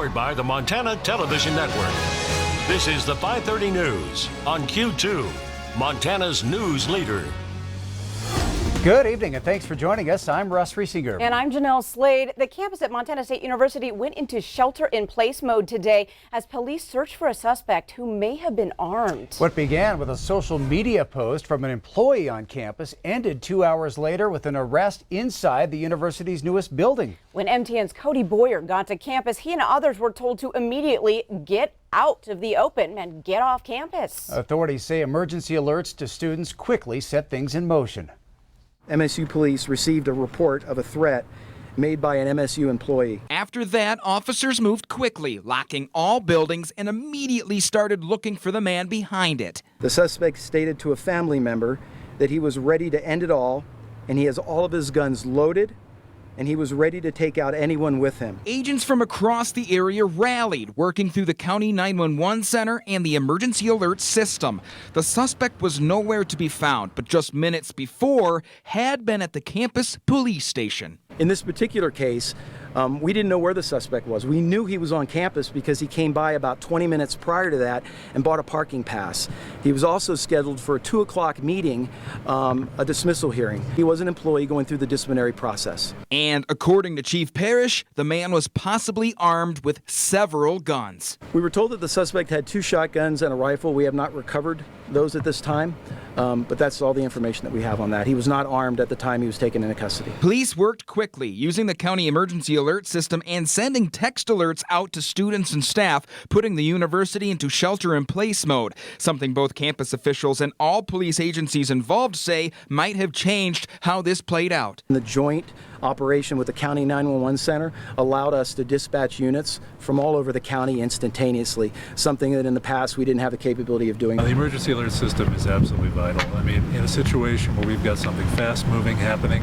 Powered by the Montana Television Network. This is the 530 News on Q2, Montana's news leader. Good evening and thanks for joining us. I'm Russ Riesinger. And I'm Jeanelle Slade. The campus at Montana State University went into shelter-in-place mode today as police search for a suspect who may have been armed. What began with a social media post from an employee on campus ended 2 hours later with an arrest inside the university's newest building. When MTN's Cody Boyer got to campus, he and others were told to immediately get out of the open and get off campus. Authorities say emergency alerts to students quickly set things in motion. MSU police received a report of a threat made by an MSU employee. After that, officers moved quickly, locking all buildings, and immediately started looking for the man behind it. The suspect stated to a family member that he was ready to end it all, and he has all of his guns loaded, and he was ready to take out anyone with him. Agents from across the area rallied, working through the county 911 center and the emergency alert system. The suspect was nowhere to be found, but just minutes before had been at the campus police station. In this particular case, we didn't know where the suspect was. We knew he was on campus because he came by about 20 minutes prior to that and bought a parking pass. He was also scheduled for a 2 o'clock meeting, a dismissal hearing. He was an employee going through the disciplinary process. And according to Chief Parrish, the man was possibly armed with several guns. We were told that the suspect had 2 shotguns and a rifle. We have not recovered those at this time, but that's all the information that we have on that. He was not armed at the time he was taken into custody. Police worked quickly, using the county emergency alert system and sending text alerts out to students and staff, putting the university into shelter-in-place mode, something both campus officials and all police agencies involved say might have changed how this played out. The joint operation with the county 911 center allowed us to dispatch units from all over the county instantaneously, something that in the past we didn't have the capability of doing. The emergency alert system is absolutely vital. I mean, in a situation where we've got something fast-moving happening,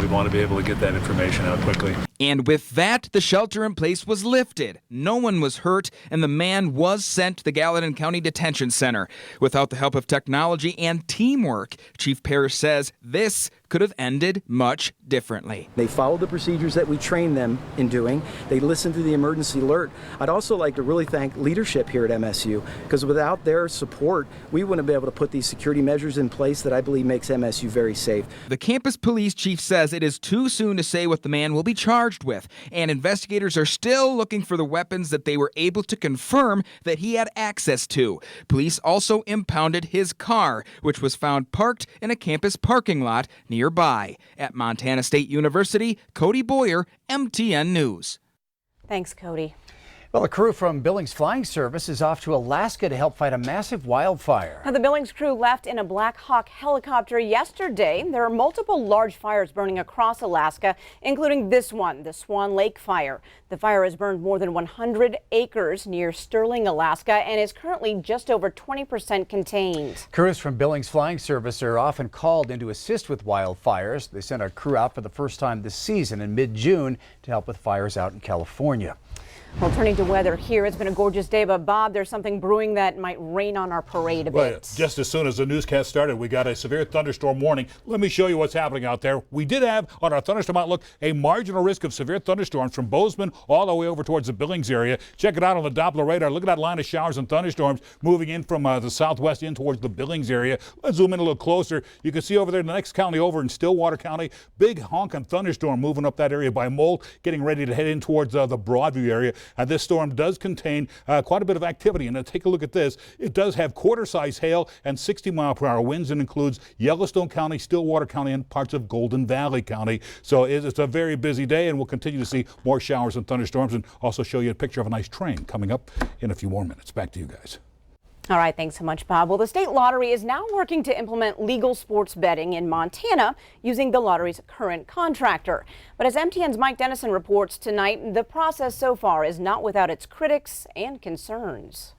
we want to be able to get that information out quickly. And with that, the shelter in place was lifted. No one was hurt, and the man was sent to the Gallatin County Detention Center. Without the help of technology and teamwork, Chief Parrish says this could have ended much differently. They followed the procedures that we trained them in doing. They listened to the emergency alert. I'd also like to really thank leadership here at MSU, because without their support, we wouldn't be able to put these security measures in place that I believe makes MSU very safe. The campus police chief says it is too soon to say what the man will be charged with, and investigators are still looking for the weapons that they were able to confirm that he had access to. Police also impounded his car, which was found parked in a campus parking lot nearby. At Montana State University, Cody Boyer, MTN News. Thanks, Cody. Well, a crew from Billings Flying Service is off to Alaska to help fight a massive wildfire. Now, the Billings crew left in a Black Hawk helicopter yesterday. There are multiple large fires burning across Alaska, including this one, the Swan Lake fire. The fire has burned more than 100 acres near Sterling, Alaska, and is currently just over 20% contained. Crews from Billings Flying Service are often called in to assist with wildfires. They sent a crew out for the first time this season in mid-June to help with fires out in California. Well, turning to weather here, it's been a gorgeous day, but Bob, there's something brewing that might rain on our parade a bit. Just as soon as the newscast started, we got a severe thunderstorm warning. Let me show you what's happening out there. We did have on our thunderstorm outlook a marginal risk of severe thunderstorms from Bozeman all the way over towards the Billings area. Check it out on the Doppler radar. Look at that line of showers and thunderstorms moving in from the southwest in towards the Billings area. Let's zoom in a little closer. You can see over there the next county over in Stillwater County, big honking thunderstorm moving up that area by Mold, getting ready to head in towards the Broadview area. And this storm does contain quite a bit of activity. And take a look at this. It does have quarter-size hail and 60-mile-per-hour winds, and includes Yellowstone County, Stillwater County, and parts of Golden Valley County. So it's a very busy day, and we'll continue to see more showers and thunderstorms, and also show you a picture of a nice train coming up in a few more minutes. Back to you guys. All right, thanks so much, Bob. Well, the state lottery is now working to implement legal sports betting in Montana using the lottery's current contractor. But as MTN's Mike Dennison reports tonight, the process so far is not without its critics and concerns.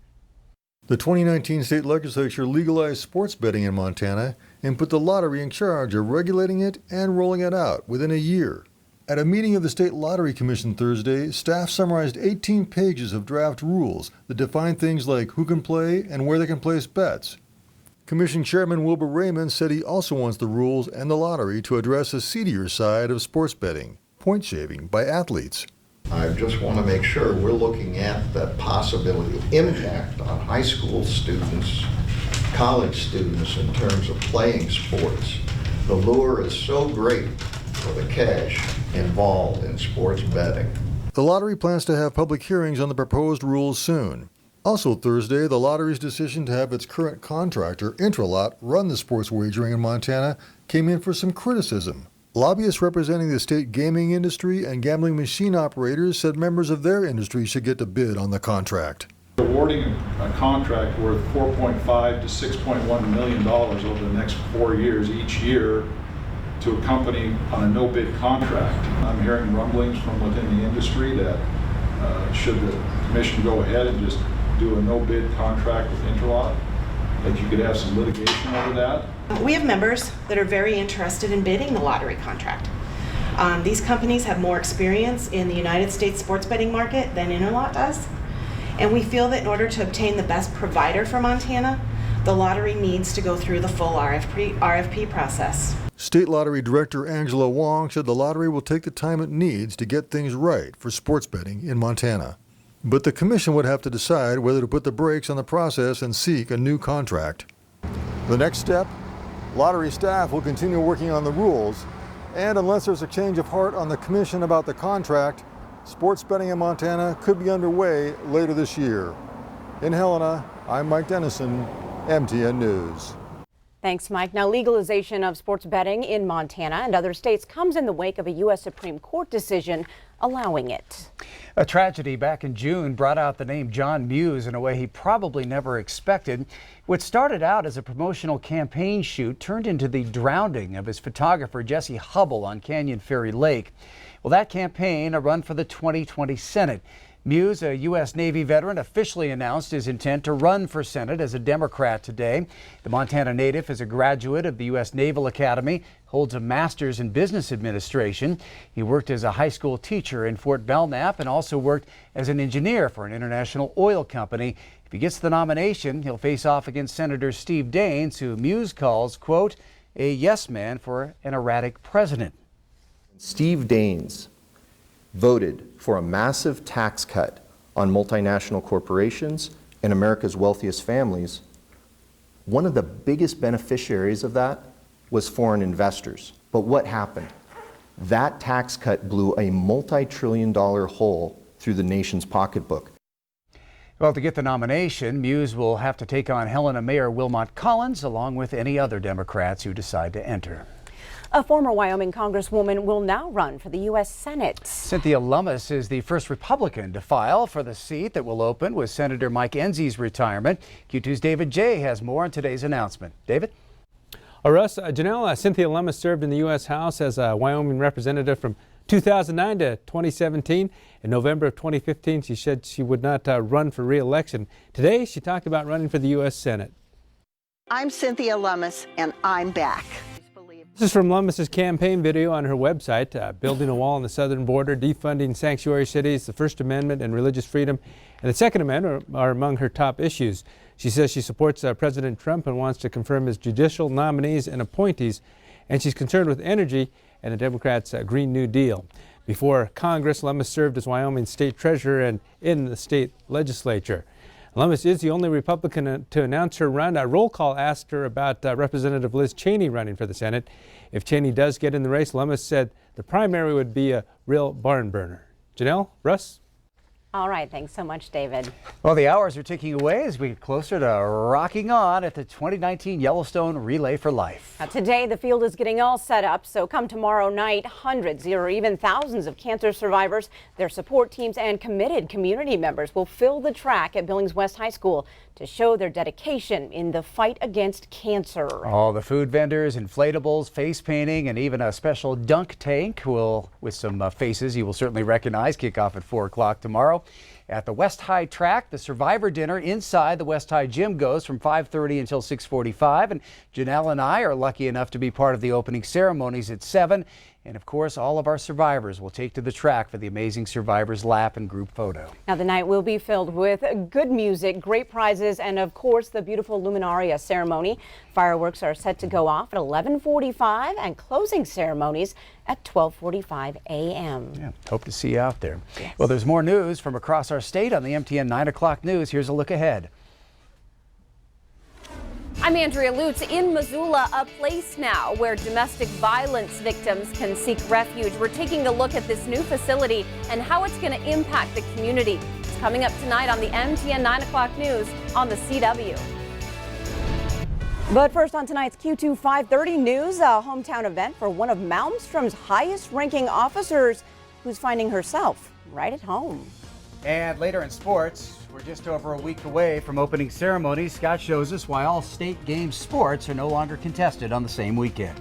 The 2019 state legislature legalized sports betting in Montana and put the lottery in charge of regulating it and rolling it out within a year. At a meeting of the State Lottery Commission Thursday, staff summarized 18 pages of draft rules that define things like who can play and where they can place bets. Commission Chairman Wilbur Raymond said he also wants the rules and the lottery to address a seedier side of sports betting, point shaving by athletes. I just want to make sure we're looking at the possibility of impact on high school students, college students in terms of playing sports. The lure is so great for the cash involved in sports betting. The lottery plans to have public hearings on the proposed rules soon. Also Thursday, the lottery's decision to have its current contractor, Intralot, run the sports wagering in Montana came in for some criticism. Lobbyists representing the state gaming industry and gambling machine operators said members of their industry should get to bid on the contract. Awarding a contract worth $4.5 to $6.1 million over the next 4 years each year to a company on a no-bid contract. I'm hearing rumblings from within the industry that should the commission go ahead and just do a no-bid contract with Intralot, that you could have some litigation over that. We have members that are very interested in bidding the lottery contract. These companies have more experience in the United States sports betting market than Intralot does. And we feel that in order to obtain the best provider for Montana, the lottery needs to go through the full RFP process. State Lottery Director Angela Wong said the lottery will take the time it needs to get things right for sports betting in Montana. But the commission would have to decide whether to put the brakes on the process and seek a new contract. The next step, lottery staff will continue working on the rules, and unless there's a change of heart on the commission about the contract, sports betting in Montana could be underway later this year. In Helena, I'm Mike Dennison, MTN News. Thanks, Mike. Now, legalization of sports betting in Montana and other states comes in the wake of a U.S. Supreme Court decision allowing it. A tragedy back in June brought out the name John Muse in a way he probably never expected. What started out as a promotional campaign shoot turned into the drowning of his photographer Jesse Hubble on Canyon Ferry Lake. Well, that campaign, a run for the 2020 Senate. Muse, a U.S. Navy veteran, officially announced his intent to run for Senate as a Democrat today. The Montana native is a graduate of the U.S. Naval Academy, holds a master's in business administration. He worked as a high school teacher in Fort Belknap and also worked as an engineer for an international oil company. If he gets the nomination, he'll face off against Senator Steve Daines, who Muse calls, quote, a yes man for an erratic president. Steve Daines voted for a massive tax cut on multinational corporations and America's wealthiest families. One of the biggest beneficiaries of that was foreign investors. But what happened? That tax cut blew a multi-trillion-dollar hole through the nation's pocketbook. Well, to get the nomination, Muse will have to take on Helena Mayor Wilmot Collins, along with any other Democrats who decide to enter. A former Wyoming Congresswoman will now run for the U.S. Senate. Cynthia Lummis is the first Republican to file for the seat that will open with Senator Mike Enzie's retirement. Q2's David J. has more on today's announcement. David? Russ, Jeanelle, Cynthia Lummis served in the U.S. House as a Wyoming representative from 2009 to 2017. In November of 2015, she said she would not run for re-election. Today, she talked about running for the U.S. Senate. I'm Cynthia Lummis, and I'm back. This is from Lummis's campaign video on her website, building a wall on the southern border, defunding sanctuary cities, the First Amendment and religious freedom, and the Second Amendment are among her top issues. She says she supports President Trump and wants to confirm his judicial nominees and appointees, and she's concerned with energy and the Democrats' Green New Deal. Before Congress, Lummis served as Wyoming's state treasurer and in the state legislature. Lummis is the only Republican to announce her run. A roll call asked her about Representative Liz Cheney running for the Senate. If Cheney does get in the race, Lummis said the primary would be a real barn burner. Jeanelle, Russ? All right, thanks so much, David. Well, the hours are ticking away as we get closer to rocking on at the 2019 Yellowstone Relay for Life. Now, today, the field is getting all set up, so come tomorrow night, hundreds or even thousands of cancer survivors, their support teams, and committed community members will fill the track at Billings West High School to show their dedication in the fight against cancer. All the food vendors, inflatables, face painting, and even a special dunk tank will, with some faces you will certainly recognize, kick off at 4 o'clock tomorrow. At the West High track, the Survivor Dinner inside the West High Gym goes from 5:30 until 6:45. And Jeanelle and I are lucky enough to be part of the opening ceremonies at 7. And of course, all of our survivors will take to the track for the amazing Survivors Lap and group photo. Now, the night will be filled with good music, great prizes, and of course, the beautiful Luminaria ceremony. Fireworks are set to go off at 11:45 and closing ceremonies at 12:45 a.m. Yeah, hope to see you out there. Yes. Well, there's more news from across our state on the MTN 9 o'clock news. Here's a look ahead. I'm Andrea Lutz in Missoula, a place now where domestic violence victims can seek refuge. We're taking a look at this new facility and how it's going to impact the community. It's coming up tonight on the MTN 9 o'clock news on the CW. But first on tonight's Q2 530 news, a hometown event for one of Malmstrom's highest ranking officers who's finding herself right at home. And later in sports, we're just over a week away from opening ceremonies. Scott shows us why all state game sports are no longer contested on the same weekend.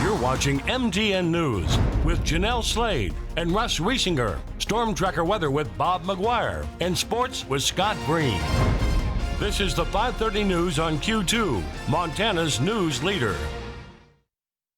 You're watching MTN News with Jeanelle Slade and Russ Riesinger. Storm Tracker weather with Bob McGuire. And sports with Scott Green. This is the 530 News on Q2, Montana's news leader.